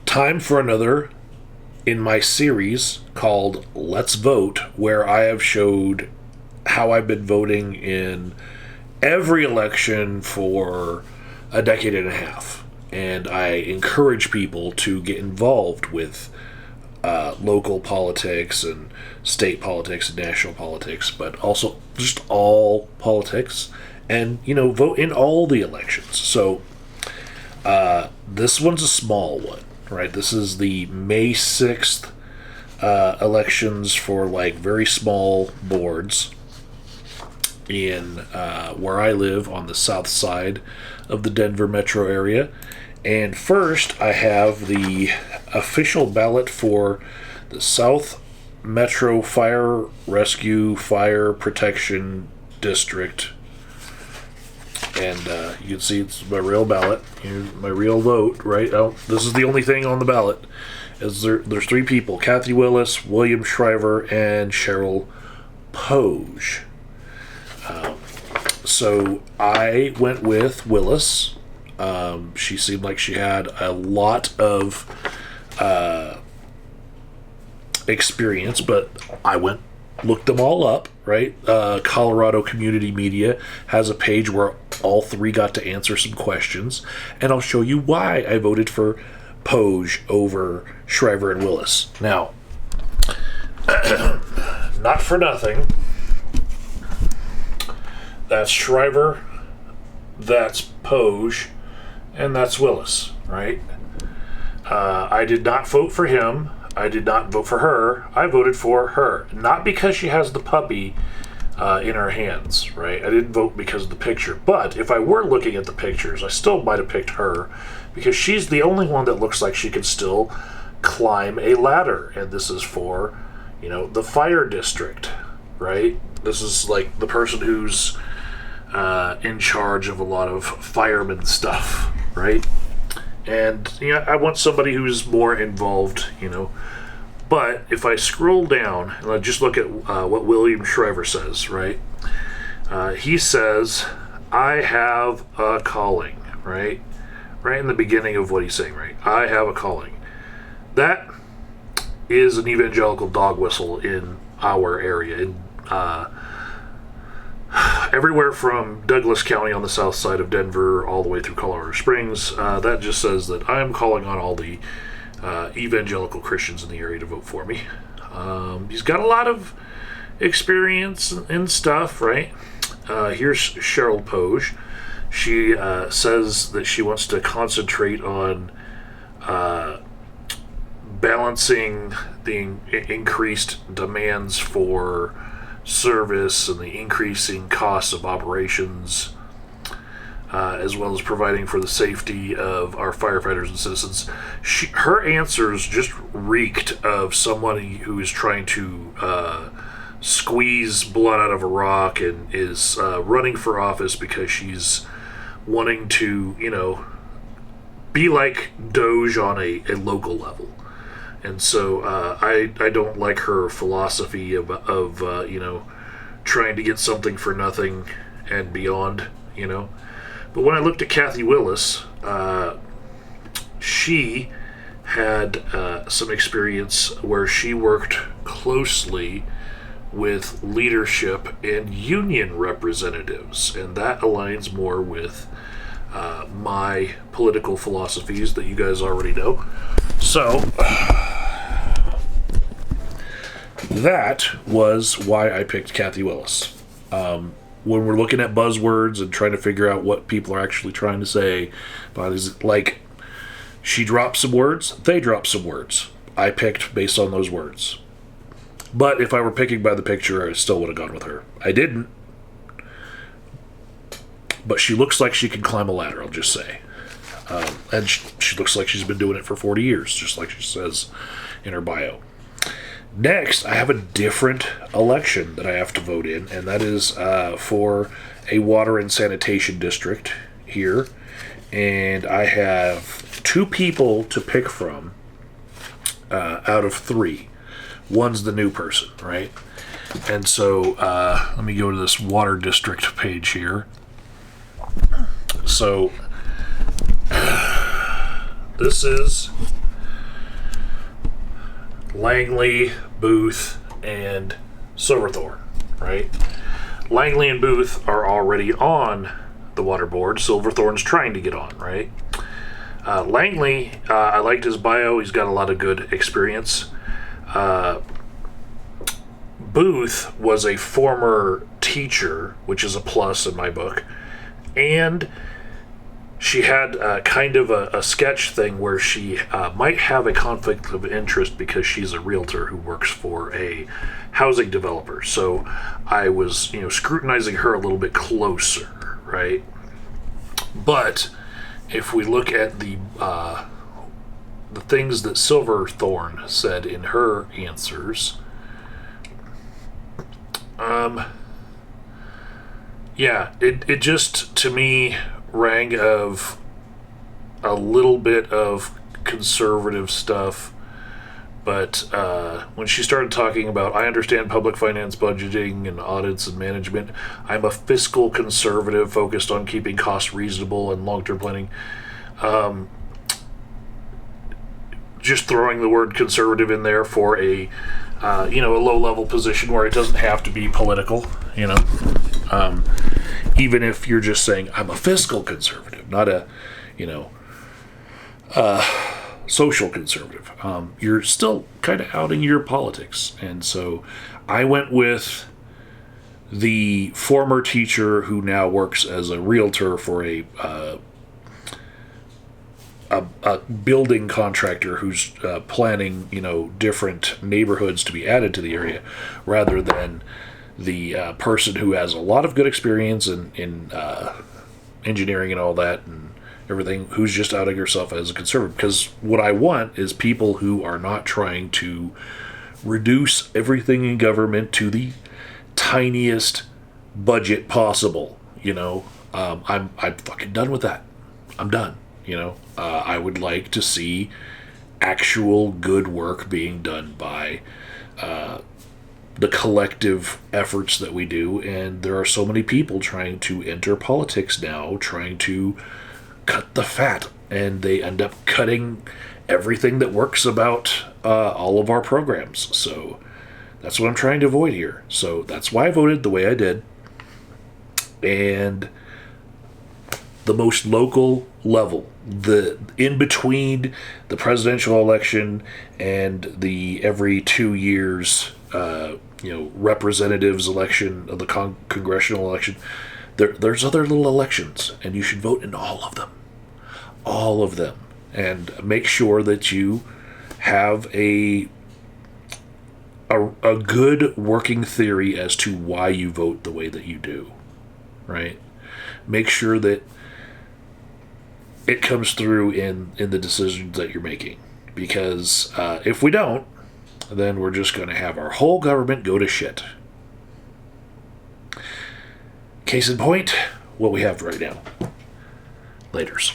time for another in my series called Let's Vote, where I have showed how I've been voting in every election for a decade and a half. And I encourage people to get involved with local politics and state politics and national politics, but also just all politics, and vote in all the elections. So this one's a small one, right? This is the May 6th elections for very small boards in where I live on the south side of the Denver metro area. And first, I have the official ballot for the South Metro Fire Rescue Fire Protection District. And you can see it's my real ballot. Here's my real vote, right? This is the only thing on the ballot. There's three people: Kathy Willis, William Shriver, and Cheryl Poge. So I went with Willis. She seemed like she had a lot of experience, but I looked them all up, right? Colorado Community Media has a page where all three got to answer some questions, and I'll show you why I voted for Poge over Shriver and Willis. Now, not for nothing, that's Shriver, that's Poge, and that's Willis, right? I did not vote for him. I did not vote for her. I voted for her. Not because she has the puppy in her hands, right? I didn't vote because of the picture. But if I were looking at the pictures, I still might have picked her because she's the only one that looks like she can still climb a ladder. And this is for, the fire district, right? This is like the person who's in charge of a lot of fireman stuff, right? And I want somebody who's more involved, But if I scroll down and I just look at what William Shriver says, right? He says, "I have a calling," right? Right in the beginning of what he's saying, right? I have a calling. That is an evangelical dog whistle in our area. In everywhere from Douglas County on the south side of Denver all the way through Colorado Springs, that just says that I am calling on all the evangelical Christians in the area to vote for me. He's got a lot of experience and stuff, right? Here's Cheryl Poge. She says that she wants to concentrate on balancing the increased demands for service and the increasing costs of operations, as well as providing for the safety of our firefighters and citizens. Her answers just reeked of somebody who is trying to squeeze blood out of a rock and is running for office because she's wanting to, be like Doge on a local level. And so I don't like her philosophy of trying to get something for nothing and beyond, But when I looked at Kathy Willis, she had some experience where she worked closely with leadership and union representatives, and that aligns more with my political philosophies that you guys already know. So that was why I picked Kathy Willis. When we're looking at buzzwords and trying to figure out what people are actually trying to say, but is like she dropped some words, they dropped some words. I picked based on those words. But if I were picking by the picture, I still would have gone with her. I didn't. But she looks like she can climb a ladder, I'll just say. And she looks like she's been doing it for 40 years, just like she says in her bio. Next, I have a different election that I have to vote in, and that is for a water and sanitation district here. And I have two people to pick from out of three. One's the new person, right? And so let me go to this water district page here. So this is Langley, Booth, and Silverthorne, right? Langley and Booth are already on the water board. Silverthorne's trying to get on, right? Langley, I liked his bio. He's got a lot of good experience. Booth was a former teacher, which is a plus in my book. And she had kind of a sketch thing where she might have a conflict of interest because she's a realtor who works for a housing developer. So I was, scrutinizing her a little bit closer, right? But if we look at the things that Silverthorne said in her answers, it just, to me, rang of a little bit of conservative stuff. But when she started talking about, I understand public finance budgeting and audits and management, I'm a fiscal conservative focused on keeping costs reasonable and long-term planning. Just throwing the word conservative in there for a low-level position where it doesn't have to be political, even if you're just saying, I'm a fiscal conservative, not a, social conservative. You're still kind of outing your politics. And so I went with the former teacher who now works as a realtor for a building contractor who's planning, different neighborhoods to be added to the area, rather than the person who has a lot of good experience in engineering and all that and everything, who's just outing herself as a conservative. Because what I want is people who are not trying to reduce everything in government to the tiniest budget possible. I'm fucking done with that. I'm done. I would like to see actual good work being done by the collective efforts that we do. And there are so many people trying to enter politics now, trying to cut the fat, and they end up cutting everything that works about all of our programs. So that's what I'm trying to avoid here. So that's why I voted the way I did. And the most local level, the in between the presidential election and the every 2 years representatives election of the congressional election, there's other little elections, and you should vote in all of them, and make sure that you have a good working theory as to why you vote the way that you do, right? Make sure that it comes through in the decisions that you're making, because if we don't, then we're just going to have our whole government go to shit. Case in point, what we have right now. Laters.